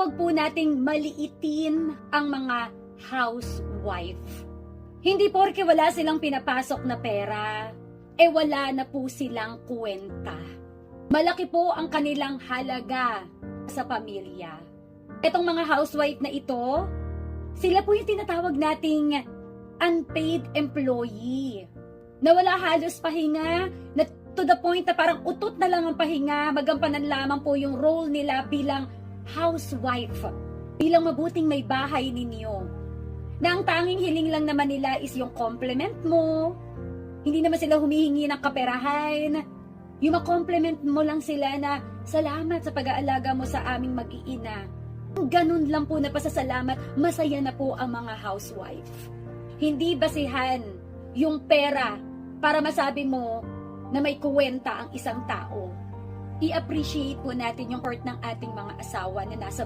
wag po nating maliitin ang mga housewife. Hindi porke wala silang pinapasok na pera, wala na po silang kwenta. Malaki po ang kanilang halaga sa pamilya. Itong mga housewife na ito, sila po yung tinatawag nating unpaid employee. Na wala halos pahinga, na to the point na parang utot na lang ang pahinga, magampanan lamang po yung role nila bilang housewife, bilang mabuting may bahay ninyo. Na ang tanging hiling lang naman nila is yung compliment mo, hindi naman sila humihingi ng kaperahan, yung ma-compliment mo lang sila na salamat sa pag-aalaga mo sa aming mag-iina. Ganun lang po na pasasalamat, masaya na po ang mga housewife. Hindi basihan yung pera para masabi mo na may kuwenta ang isang tao. I-appreciate po natin yung effort ng ating mga asawa na nasa